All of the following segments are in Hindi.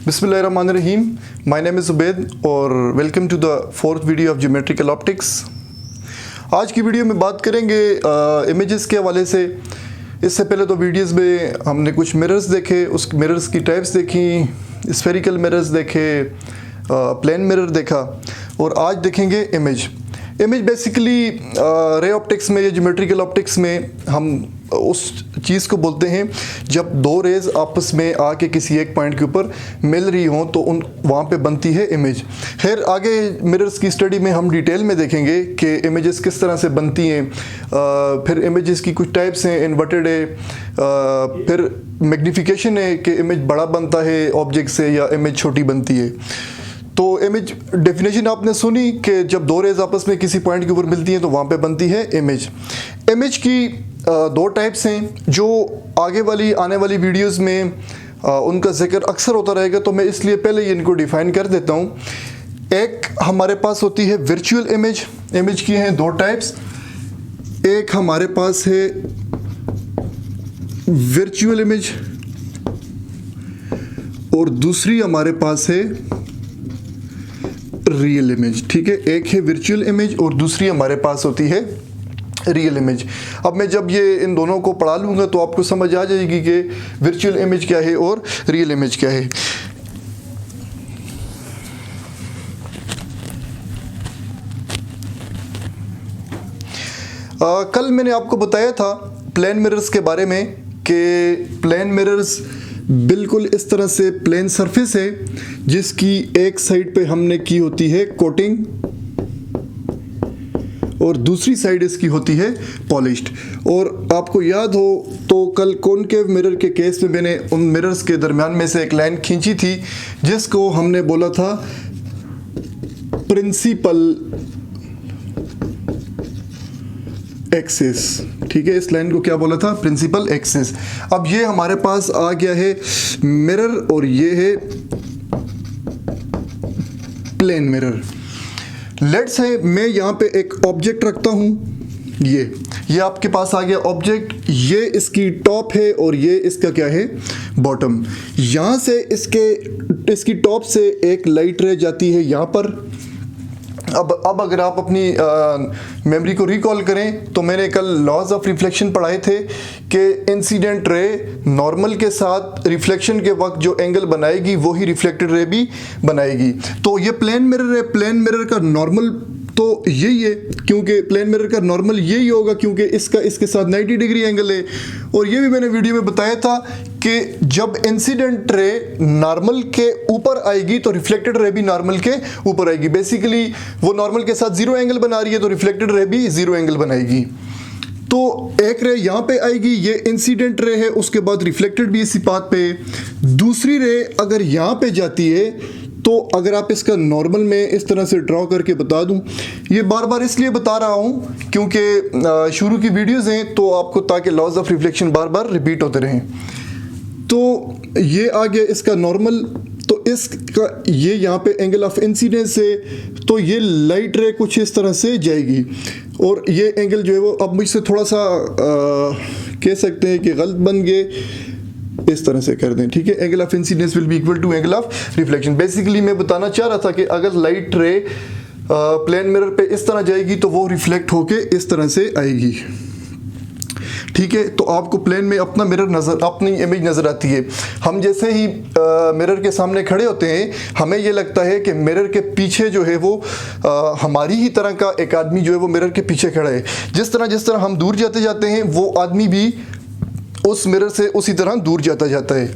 बिस्मिल्लाहिर्रहमानिर्रहीम। माय नेम इज़ उबैद और welcome to the fourth video of geometrical optics. आज की वीडियो में बात करेंगे इमेजेस के हवाले से। इससे पहले तो वीडियोस में हमने कुछ मिरर्स देखे, उस मिरर्स की टाइप्स देखी, स्फेरिकल मिरर्स देखे, प्लेन मिरर देखा और आज देखेंगे इमेज बेसिकली रे ऑप्टिक्स में या ज्योमेट्रिकल ऑप्टिक्स में हम उस चीज़ को बोलते हैं जब दो रेज़ आपस में आके किसी एक पॉइंट के ऊपर मिल रही हों तो वहाँ पे बनती है इमेज। खैर आगे मिरर्स की स्टडी में हम डिटेल में देखेंगे कि इमेजेस किस तरह से बनती हैं। फिर इमेजेस की कुछ टाइप्स हैं, इन्वर्टेड है, फिर मैग्नीफिकेशन है कि इमेज बड़ा बनता है ऑब्जेक्ट से या इमेज छोटी बनती है। तो इमेज डेफिनेशन आपने सुनी कि जब दो रेज आपस में किसी पॉइंट के ऊपर मिलती हैं तो वहाँ पे बनती है इमेज। इमेज की दो टाइप्स हैं जो आने वाली वीडियोस में उनका जिक्र अक्सर होता रहेगा, तो मैं इसलिए पहले ही इनको डिफ़ाइन कर देता हूँ। एक हमारे पास होती है वर्चुअल इमेज। इमेज की हैं दो टाइप्स। एक हमारे पास है वर्चुअल इमेज और दूसरी हमारे पास है रियल इमेज। ठीक है, एक है वर्चुअल इमेज और दूसरी हमारे पास होती है रियल इमेज। अब मैं जब ये इन दोनों को पढ़ा लूँगा तो आपको समझ आ जाएगी कि वर्चुअल इमेज क्या है और रियल इमेज क्या है। कल मैंने आपको बताया था प्लेन मिरर्स के बारे में कि प्लेन मिरर्स बिल्कुल इस तरह से प्लेन सरफेस है जिसकी एक साइड पे हमने की होती है कोटिंग और दूसरी साइड इसकी होती है पॉलिश्ड। और आपको याद हो तो कल कॉनकेव मिरर के केस में मैंने उन मिरर्स के दरमियान में से एक लाइन खींची थी जिसको हमने बोला था प्रिंसिपल एक्सिस। ठीक है, इस लाइन को क्या बोला था? Principal axis. अब ये हमारे पास आ गया है मिरर और ये है प्लेन मिरर। लेट्स से मैं यहाँ पे एक ऑब्जेक्ट रखता हूँ, ये आपके पास आ गया ऑब्जेक्ट, ये इसकी टॉप है और ये इसका क्या है? बॉटम। यहाँ से इसकी टॉप से एक लाइट रह जाती है यहाँ पर। अब अगर आप अपनी मेमोरी को रिकॉल करें तो मैंने कल लॉज ऑफ रिफ्लेक्शन पढ़ाए थे कि इंसिडेंट रे नॉर्मल के साथ रिफ्लेक्शन के वक्त जो एंगल बनाएगी वही रिफ्लेक्टेड रे भी बनाएगी। तो ये प्लेन मिरर है, प्लेन मिरर का नॉर्मल तो यही है, क्योंकि प्लेन मिरर का नॉर्मल यही होगा क्योंकि इसके साथ 90 डिग्री एंगल है। और ये भी मैंने वीडियो में बताया था कि जब इंसिडेंट रे नॉर्मल के ऊपर आएगी तो रिफ्लेक्टेड रे भी नॉर्मल के ऊपर आएगी। बेसिकली वो नॉर्मल के साथ जीरो एंगल बना रही है तो रिफ्लेक्टेड रे भी जीरो एंगल बनाएगी। तो एक रे यहाँ पे आएगी, ये इंसिडेंट रे है, उसके बाद रिफ्लेक्टेड भी इसी पाथ पे। दूसरी रे अगर यहाँ पे जाती है तो अगर आप इसका नॉर्मल में इस तरह से ड्रॉ करके बता दूं, ये बार बार इसलिए बता रहा हूं क्योंकि शुरू की वीडियोस हैं तो आपको ताकि लॉज ऑफ रिफ्लेक्शन बार बार रिपीट होते रहें। तो ये आ गया इसका नॉर्मल, तो इसका ये यहाँ पे एंगल ऑफ इंसिडेंस है, तो ये लाइट रे कुछ इस तरह से जाएगी और ये एंगल जो है वो अब मुझसे थोड़ा सा कह सकते हैं कि गलत बन गए, इस तरह से कर दें। ठीक है, angle of incidence will be equal to angle of reflection. Basically मैं बताना चाह रहा था कि अगर लाइट रे प्लेन मिरर पे इस तरह जाएगी तो वो रिफ्लेक्ट होके इस तरह से आएगी। ठीक है, तो आपको प्लेन में अपनी इमेज नज़र आती है। हम जैसे ही मिरर के सामने खड़े होते हैं हमें ये लगता है कि मिरर के पीछे जो है वो हमारी ही तरह का एक आदमी जो है वो मिरर के पीछे खड़ा है। जिस तरह हम दूर जाते जाते हैं वो आदमी भी उस मिरर से उसी तरह दूर जाता है।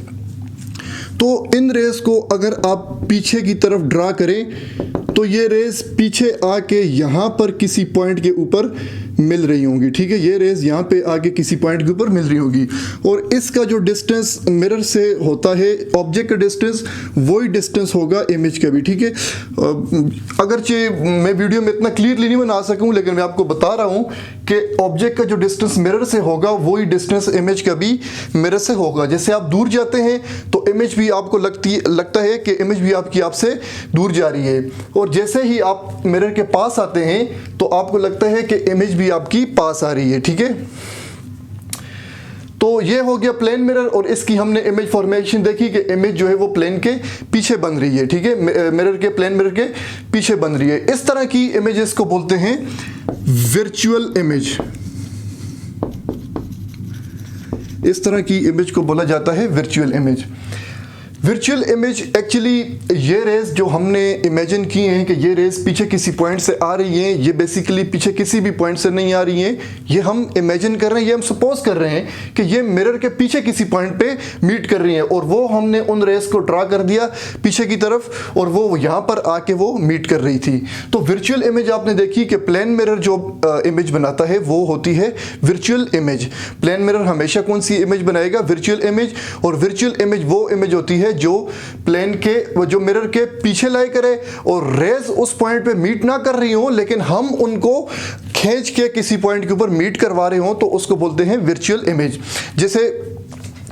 तो इन रेस को अगर आप पीछे की तरफ ड्रा करें तो ये रेस पीछे आके यहाँ पर किसी पॉइंट के ऊपर मिल रही होंगी। ठीक है, ये रेस यहाँ पे आके किसी पॉइंट के ऊपर मिल रही होगी और इसका जो डिस्टेंस मिरर से होता है ऑब्जेक्ट का डिस्टेंस, वही डिस्टेंस होगा इमेज का भी। ठीक है, अगरचे मैं वीडियो में इतना क्लियरली नहीं बना सकूँ लेकिन मैं आपको बता रहा हूँ कि ऑब्जेक्ट का जो डिस्टेंस मिरर से होगा वही डिस्टेंस इमेज का भी मिरर से होगा। जैसे आप दूर जाते हैं तो इमेज भी आपको लगता है कि इमेज भी आपसे दूर जा रही है और जैसे ही आप मिरर के पास आते हैं तो आपको लगता है कि इमेज भी आपकी पास आ रही है। ठीक है, तो ये हो गया प्लेन मिरर, और इसकी हमने इमेज फॉर्मेशन देखी कि इमेज जो है वो प्लेन के पीछे बन रही है, ठीक है, मिरर के, प्लेन मिरर के पीछे बन रही है। इस तरह की इमेजेस को बोलते हैं वर्चुअल इमेज। इस तरह की इमेज को बोला जाता है virtual image. Virtual image actually ये रेज जो हमने इमेजिन की हैं कि ये रेज पीछे किसी पॉइंट से आ रही हैं, ये बेसिकली पीछे किसी भी पॉइंट से नहीं आ रही हैं, ये हम इमेजिन कर रहे हैं, ये हम सपोज कर रहे हैं कि ये मिरर के पीछे किसी पॉइंट पे मीट कर रही हैं, और वो हमने उन रेज को ड्रा कर दिया पीछे की तरफ, और वो यहाँ पर आके वो मीट कर रही थी। तो वर्चुअल इमेज आपने देखी कि प्लेन मिरर जो इमेज बनाता है वो होती है वर्चुअल इमेज। प्लेन मिरर हमेशा कौन सी इमेज बनाएगा? Virtual image. और वर्चुअल इमेज वो इमेज होती है जो प्लेन के, वो जो मिरर के पीछे लाई करे और रेज उस पॉइंट पे मीट ना कर रही हो, लेकिन हम उनको खींच के किसी पॉइंट के ऊपर मीट करवा रहे हो, तो उसको बोलते हैं वर्चुअल इमेज। जैसे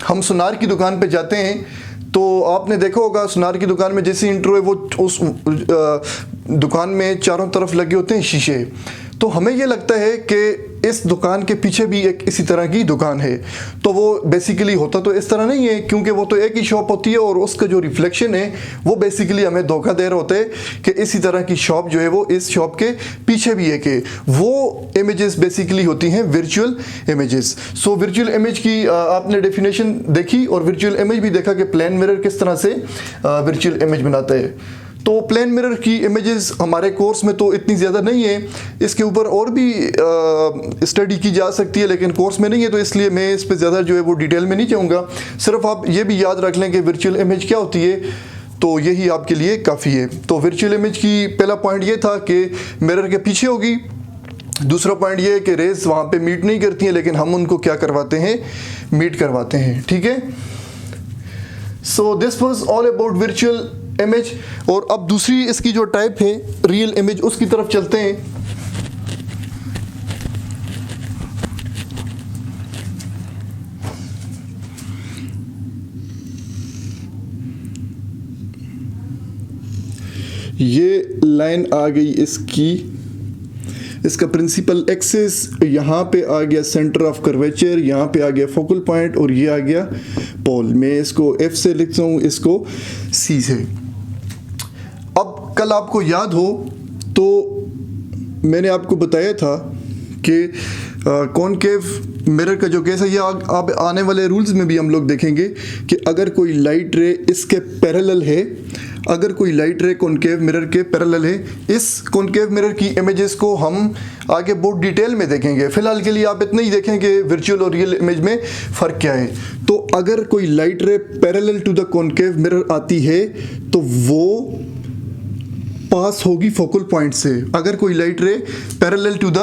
हम सुनार की दुकान पे जाते हैं तो आपने देखा होगा सुनार की दुकान में जैसे इंट्रो है वो उस दुकान में चारों तरफ लगे होते हैं शीशे, तो हमें ये लगता है कि इस दुकान के पीछे भी एक इसी तरह की दुकान है। तो वो बेसिकली होता तो इस तरह नहीं है, क्योंकि वो तो एक ही शॉप होती है और उसका जो रिफ्लेक्शन है वो बेसिकली हमें धोखा दे रहे होते हैं कि इसी तरह की शॉप जो है वो इस शॉप के पीछे भी एक है। वो इमेजेस बेसिकली होती हैं virtual images. So virtual image की आपने डेफिनेशन देखी और वर्चुअल इमेज भी देखा कि प्लेन मिरर किस तरह से वर्चुअल इमेज बनाता है। तो प्लेन मिरर की इमेजेस हमारे कोर्स में तो इतनी ज़्यादा नहीं है, इसके ऊपर और भी स्टडी की जा सकती है, लेकिन कोर्स में नहीं है, तो इसलिए मैं इस पे ज़्यादा जो है वो डिटेल में नहीं जाऊँगा। सिर्फ आप ये भी याद रख लें कि वर्चुअल इमेज क्या होती है, तो यही आपके लिए काफ़ी है। तो वर्चुअल इमेज की पहला पॉइंट ये था कि मिरर के पीछे होगी। दूसरा पॉइंट ये है कि रेज वहाँ पे मीट नहीं करती हैं, लेकिन हम उनको क्या करवाते हैं? मीट करवाते हैं, ठीक है। सो this was all about virtual image. और अब दूसरी इसकी जो टाइप है रियल इमेज, उसकी तरफ चलते हैं। ये लाइन आ गई इसकी, इसका प्रिंसिपल एक्सिस, यहाँ पे आ गया सेंटर ऑफ कर्वेचर, यहाँ पे आ गया फोकल पॉइंट, और ये आ गया पोल। मैं इसको F से लिखता हूँ, इसको C से। अब कल आपको याद हो तो मैंने आपको बताया था कि कॉनकेव मिरर का जो केस है, ये आप आने वाले रूल्स में भी हम लोग देखेंगे कि अगर कोई लाइट रे इसके पैरेलल है, अगर कोई लाइट रे कॉनकेव मिरर के पैरेलल है, इस कॉनकेव मिरर की इमेजेस को हम आगे बहुत डिटेल में देखेंगे। फिलहाल के लिए आप इतना ही देखें कि वर्चुअल और रियल इमेज में फ़र्क क्या है। तो अगर कोई light ray parallel to the concave mirror आती है तो वो पास होगी फोकल पॉइंट से। अगर कोई light ray parallel to the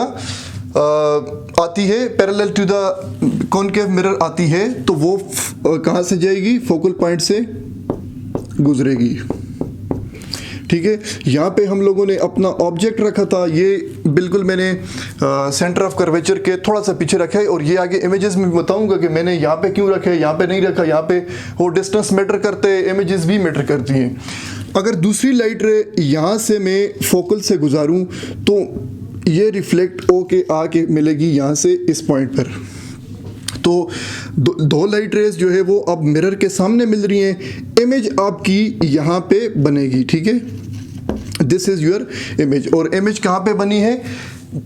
आती है, parallel to the concave mirror आती है, तो वो कहाँ से जाएगी? फोकल पॉइंट से गुजरेगी, ठीक है। यहाँ पे हम लोगों ने अपना ऑब्जेक्ट रखा था, ये बिल्कुल मैंने सेंटर ऑफ कर्वेचर के थोड़ा सा पीछे रखा है, और ये आगे इमेजेस में बताऊंगा कि मैंने यहाँ पे क्यों रखा है, यहाँ पे नहीं रखा। यहाँ पे वो डिस्टेंस मैटर करते हैं, इमेजेस भी मैटर करती हैं। अगर दूसरी लाइट रे यहाँ से मैं फोकल से गुजारूँ तो ये रिफ्लेक्ट होके आके मिलेगी यहाँ से इस पॉइंट पर। तो दो लाइट रेज जो है वो अब मिरर के सामने मिल रही हैं, इमेज आपकी यहाँ पे बनेगी, ठीक है। दिस इज योर इमेज, और इमेज कहाँ पे बनी है?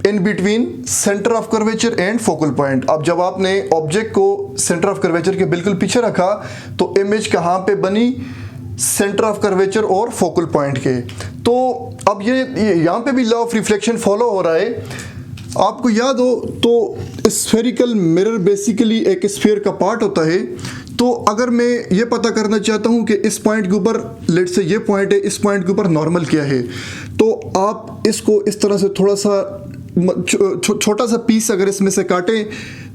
In between centre of curvature and focal point. अब जब आपने ऑब्जेक्ट को सेंटर ऑफ कर्वेचर के बिल्कुल पीछे रखा तो इमेज कहाँ पे बनी? सेंटर ऑफ कर्वेचर और फोकल पॉइंट के। तो अब ये यहाँ पे भी लॉ ऑफ रिफ्लेक्शन फॉलो हो रहा है। आपको याद हो तो स्फेरिकल मिरर बेसिकली एक स्फीयर का पार्ट होता है। तो अगर मैं ये पता करना चाहता हूँ कि इस पॉइंट के ऊपर, लेट से ये पॉइंट है, इस पॉइंट के ऊपर नॉर्मल क्या है, तो आप इसको इस तरह से थोड़ा सा छोटा सा पीस अगर इसमें से काटें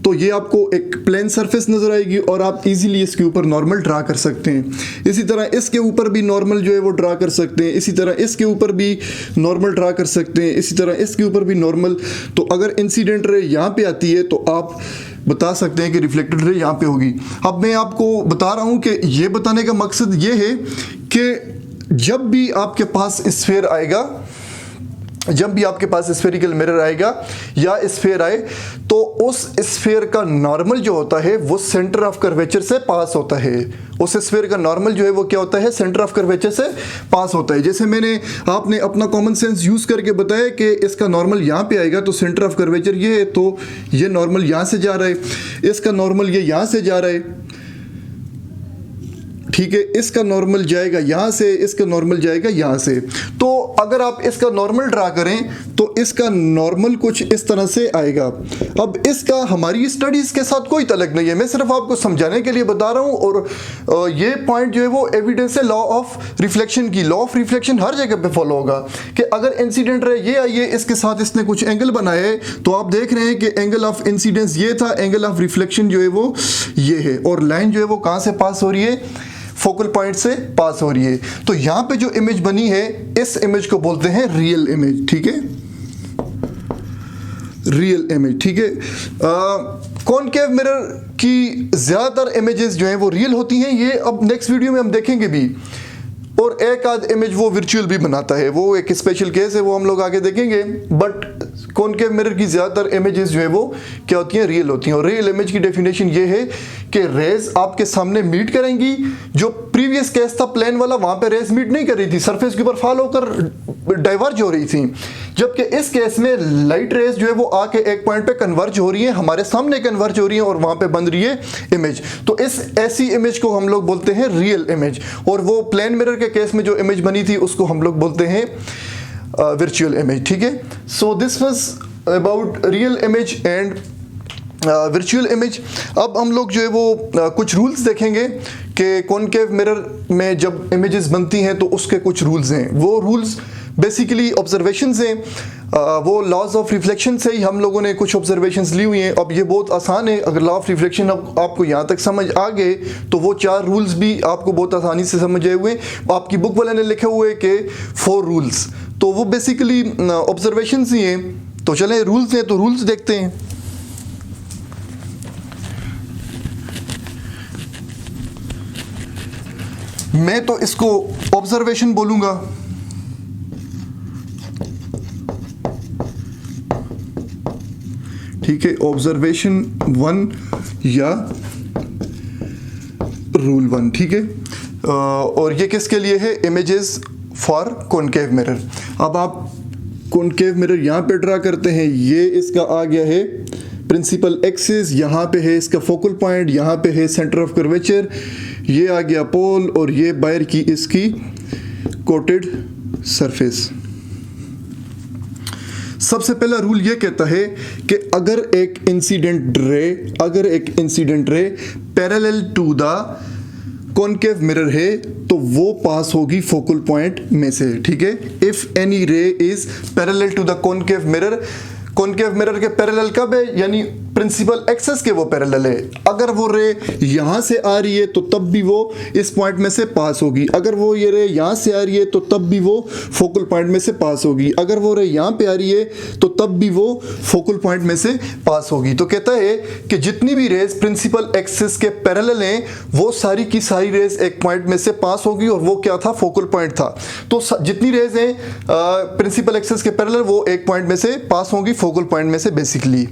तो ये आपको एक प्लेन सरफेस नज़र आएगी और आप इजीली इसके ऊपर नॉर्मल ड्रा कर सकते हैं। इसी तरह इसके ऊपर भी नॉर्मल जो है वो ड्रा कर सकते हैं, इसी तरह इसके ऊपर भी नॉर्मल ड्रा कर सकते हैं, इसी तरह इसके ऊपर भी नॉर्मल। तो अगर इंसिडेंट रे यहाँ पे आती है तो आप बता सकते हैं कि रिफ्लेक्टेड रे यहाँ पे होगी। अब मैं आपको बता रहा हूँ कि ये बताने का मकसद ये है कि जब भी आपके पास स्फीयर आएगा जब भी आपके पास स्फेरिकल मिरर आएगा या स्फेयर आए तो उस स्फेयर का नॉर्मल जो होता है वो सेंटर ऑफ कर्वेचर से पास होता है। उस स्फेयर का नॉर्मल जो है वो क्या होता है, सेंटर ऑफ कर्वेचर से पास होता है। जैसे मैंने आपने अपना कॉमन सेंस यूज करके बताया कि इसका नॉर्मल यहाँ पे आएगा तो सेंटर ऑफ कर्वेचर ये है, तो ये नॉर्मल यहाँ से जा रहा है, इसका नॉर्मल ये यहाँ से जा रहा है, ठीक है, इसका नॉर्मल जाएगा यहाँ से, इसका नॉर्मल जाएगा यहाँ से। तो अगर आप इसका नॉर्मल ड्रा करें तो इसका नॉर्मल कुछ इस तरह से आएगा। अब इसका हमारी स्टडीज के साथ कोई तल्लुक नहीं है, मैं सिर्फ आपको समझाने के लिए बता रहा हूँ। और ये पॉइंट जो है वो एविडेंस है लॉ ऑफ रिफ्लेक्शन की। लॉ ऑफ रिफ्लेक्शन हर जगह पे फॉलो होगा कि अगर इंसिडेंट रहे ये आइए, इसके साथ इसने कुछ एंगल बनाए है, तो आप देख रहे हैं कि एंगल ऑफ इंसिडेंस ये था, एंगल ऑफ रिफ्लेक्शन जो है वो ये है, और लाइन जो है वो कहाँ से पास हो रही है, फोकल पॉइंट से पास हो रही है। तो यहां पे जो इमेज बनी है इस इमेज को बोलते हैं रियल इमेज, ठीक है, रियल इमेज, ठीक है। कॉनकेव मिरर की ज्यादातर इमेजेस जो हैं वो रियल होती हैं, ये अब नेक्स्ट वीडियो में हम देखेंगे भी। और एक आध इमेज वो वर्चुअल भी बनाता है, वो एक स्पेशल केस है, वो हम लोग आगे देखेंगे। बट कॉनकेव मिरर की ज्यादातर इमेजेस जो है वो क्या होती हैं, रियल होती हैं। और रियल इमेज की डेफिनेशन ये है कि रेज आपके सामने मीट करेंगी। जो प्रीवियस केस था प्लेन वाला, वहां पे रेज मीट नहीं कर रही थी, सरफेस के ऊपर फॉल होकर डाइवर्ज हो रही थी। जबकि इस केस में लाइट रेज जो है वो आके एक पॉइंट पे कन्वर्ज हो रही है, हमारे सामने कन्वर्ज हो रही है और वहां पे बन रही है इमेज। तो इस ऐसी इमेज को हम लोग बोलते हैं रियल इमेज। और वो प्लेन मिरर के केस में जो इमेज बनी थी उसको हम लोग बोलते हैं वर्चुअल इमेज, ठीक है। सो this was about real image and virtual image. अब हम लोग जो है वो कुछ रूल्स देखेंगे कि कॉनकेव मिरर में जब इमेजेस बनती हैं तो उसके कुछ रूल्स हैं। वो रूल्स बेसिकली ऑब्जर्वेशंस हैं, वो लॉज ऑफ रिफ्लेक्शन से ही हम लोगों ने कुछ ऑब्जर्वेशंस ली हुई हैं। अब ये बहुत आसान है, अगर लॉ ऑफ रिफ्लेक्शन आपको यहाँ तक समझ आ गए तो वो 4 रूल्स भी आपको बहुत आसानी से समझ आए हुए। आपकी बुक वाले ने लिखे हुए कि 4 रूल्स, तो वो बेसिकली ऑब्जर्वेशंस ही हैं। तो चलें, रूल्स हैं तो रूल्स देखते हैं। मैं तो इसको ऑब्जर्वेशन बोलूंगा, ठीक है, ऑब्जर्वेशन 1 या रूल 1, ठीक है। और ये किसके लिए है, इमेजेस फॉर कॉनकेव मिरर। अब आप कॉनकेव मिरर यहाँ पे ड्रा करते हैं, ये इसका आ गया है प्रिंसिपल एक्सिस, यहाँ पे है इसका फोकल पॉइंट, यहाँ पे है सेंटर ऑफ कर्वेचर, ये आ गया पोल और ये बाहर की इसकी कोटेड सरफेस। सबसे पहला रूल ये कहता है कि अगर एक incident ray parallel to the concave mirror है तो वो पास होगी फोकल पॉइंट में से, ठीक है। If any ray is parallel to the concave mirror, concave mirror के पैरेलल कब है, यानी प्रिंसिपल एक्सिस के वो पैरेलल है। अगर वो रे यहाँ से आ रही है तो तब भी वो इस पॉइंट में से पास होगी। अगर वो ये रे यहाँ से आ रही है तो तब भी वो फोकल पॉइंट में से पास होगी। अगर वो रे यहाँ पे आ रही है तो तब भी वो फोकल पॉइंट में से पास होगी। तो कहता है कि जितनी भी रेज प्रिंसिपल एक्सिस के पैरेलल हैं वो सारी की सारी रेज एक पॉइंट में से पास होगी, और वो क्या था, फोकल पॉइंट था। तो जितनी रेज हैं प्रिंसिपल एक्सिस के पैरेलल वो एक पॉइंट में से पास होंगी, फोकल पॉइंट में से basically.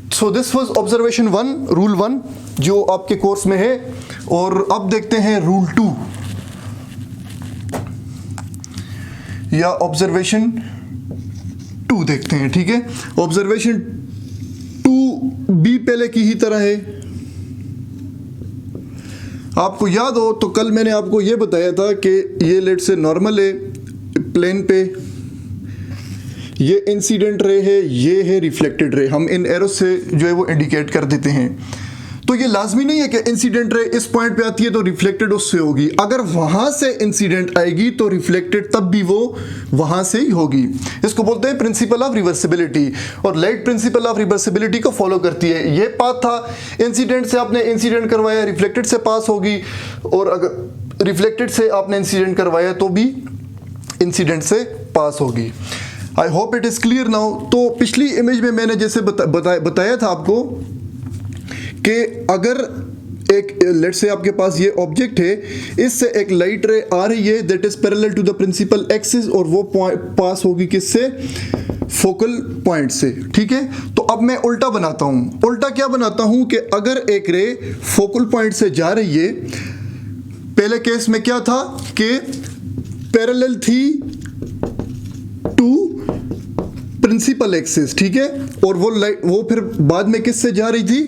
So this was observation 1, rule 1 जो आपके कोर्स में है। और अब देखते हैं रूल 2 या ऑब्जर्वेशन 2 देखते हैं, ठीक है। ऑब्जर्वेशन 2 भी पहले की ही तरह है। आपको याद हो तो कल मैंने आपको यह बताया था कि ये लेट से नॉर्मल है प्लेन पे, ये इंसिडेंट रे है, ये है रिफ्लेक्टेड रे। हम इन एरो से जो है वो इंडिकेट कर देते हैं। तो ये लाजमी नहीं है कि इंसिडेंट रे इस पॉइंट पे आती है तो रिफ्लेक्टेड उससे होगी। अगर वहां से इंसिडेंट आएगी तो रिफ्लेक्टेड तब भी वो वहां से ही होगी। इसको बोलते हैं प्रिंसिपल ऑफ रिवर्सिबिलिटी, और लाइट प्रिंसिपल ऑफ रिवर्सिबिलिटी को फॉलो करती है। ये पाथ था, इंसिडेंट से आपने इंसिडेंट करवाया, रिफ्लेक्टेड से पास होगी, और अगर रिफ्लेक्टेड से आपने इंसिडेंट करवाया तो भी इंसिडेंट से पास होगी। I hope it is clear now. तो पिछली इमेज में मैंने जैसे बताया था आपको कि अगर एक लेट्स से आपके पास ये ऑब्जेक्ट है, इससे एक लाइट रे आ रही है that is parallel to the principal axis, और वो पास होगी किससे, फोकल पॉइंट से, ठीक है। तो अब मैं उल्टा बनाता हूं। उल्टा क्या बनाता हूं कि अगर एक रे फोकल पॉइंट से जा रही है, पहले केस में क्या था कि पैरेलल थी टू प्रिंसिपल एक्सिस, ठीक है, और वो फिर बाद में किससे जा रही थी,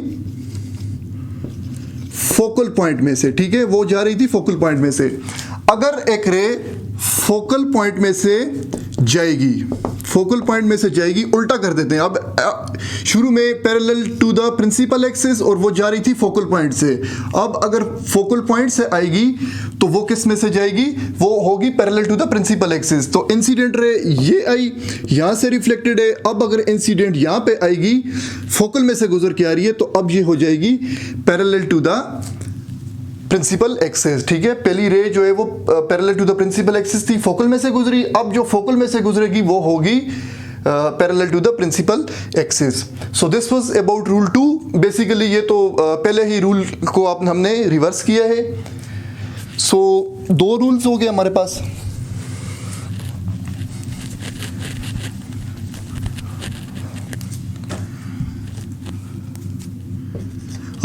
फोकल पॉइंट में से, ठीक है, वो जा रही थी फोकल पॉइंट में से। अगर एक रे फोकल पॉइंट में से जाएगी, फोकल पॉइंट में से जाएगी, उल्टा कर देते हैं। अब शुरू में parallel to the principal axis और वो जा रही थी फोकल पॉइंट से। अब अगर फोकल पॉइंट से आएगी तो वो किस में से जाएगी, वो होगी parallel to the principal axis. तो इंसिडेंट रे ये आई, यहां से रिफ्लेक्टेड है। अब अगर इंसिडेंट यहां पे आएगी, फोकल में से गुजर के आ रही है, तो अब ये हो जाएगी parallel to the principal axis, ठीक है। पहली रे जो है वो parallel to the principal axis थी, फोकल में से गुजरी। अब जो फोकल में से गुजरेगी वो होगी parallel to the principal axis. So this was about rule 2। Basically ये तो पहले ही रूल को हमने रिवर्स किया है। सो 2 रूल्स हो गए हमारे पास।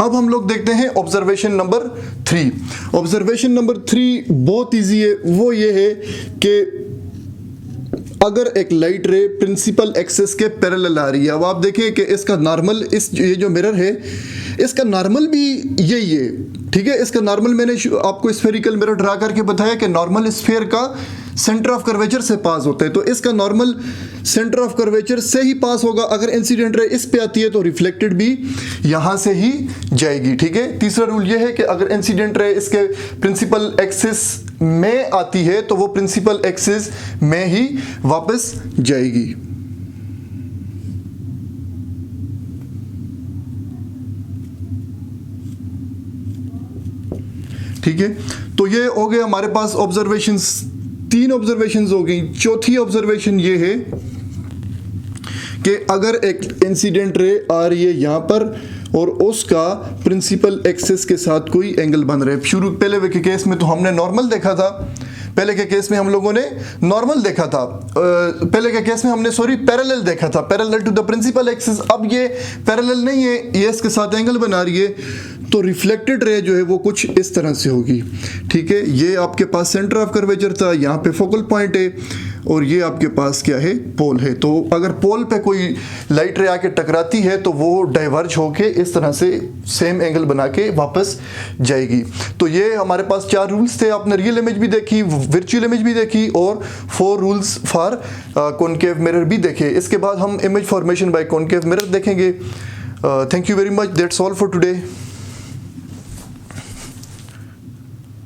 अब हम लोग देखते हैं ऑब्जर्वेशन नंबर 3। ऑब्जर्वेशन नंबर 3 बहुत इजी है। वो ये है कि अगर एक लाइट रे प्रिंसिपल एक्सिस के पैरेलल आ रही है, अब आप देखें कि इसका नॉर्मल, ये जो मिरर है इसका नॉर्मल भी यही है, ठीक है। इसका नॉर्मल मैंने आपको स्फेरिकल मिरर ड्रा करके बताया कि नॉर्मल स्फीयर का सेंटर ऑफ कर्वेचर से पास होता है, तो इसका नॉर्मल सेंटर ऑफ कर्वेचर से ही पास होगा। अगर इंसिडेंट रे इस पे आती है तो रिफ्लेक्टेड भी यहां से ही जाएगी, ठीक है। तीसरा रूल ये है कि अगर इंसिडेंट रे इसके प्रिंसिपल एक्सिस में आती है तो वो प्रिंसिपल एक्सिस में ही वापस जाएगी। ठीक है, तो ये हो गए हमारे पास ऑब्जर्वेशंस। 3 ऑब्जर्वेशंस हो गई। चौथी ऑब्जर्वेशन ये है कि अगर एक इंसिडेंट रे आ रही है यहां पर और उसका प्रिंसिपल एक्सिस के साथ कोई एंगल बन रहा है। पहले के केस में तो हमने नॉर्मल देखा था, पहले के केस में हम लोगों ने नॉर्मल देखा था, पहले के केस में हमने पैरेलल देखा था, parallel to the principal axis. अब ये पैरेलल नहीं है, ये इसके साथ एंगल बना रही है, तो रिफ्लेक्टेड रे जो है वो कुछ इस तरह से होगी, ठीक है। ये आपके पास सेंटर ऑफ कर्वेचर था, यहाँ पे फोकल पॉइंट है, और ये आपके पास क्या है, पोल है। तो अगर पोल पे कोई लाइट रे आके टकराती है तो वो डाइवर्ज होके इस तरह से सेम एंगल बना के वापस जाएगी। तो ये हमारे पास 4 रूल्स थे। आपने रियल इमेज भी देखी, वर्चुअल इमेज भी देखी, और 4 रूल्स फॉर कॉनकेव मिरर भी देखे। इसके बाद हम image formation by concave mirror देखेंगे। Thank you very much, that's all for today.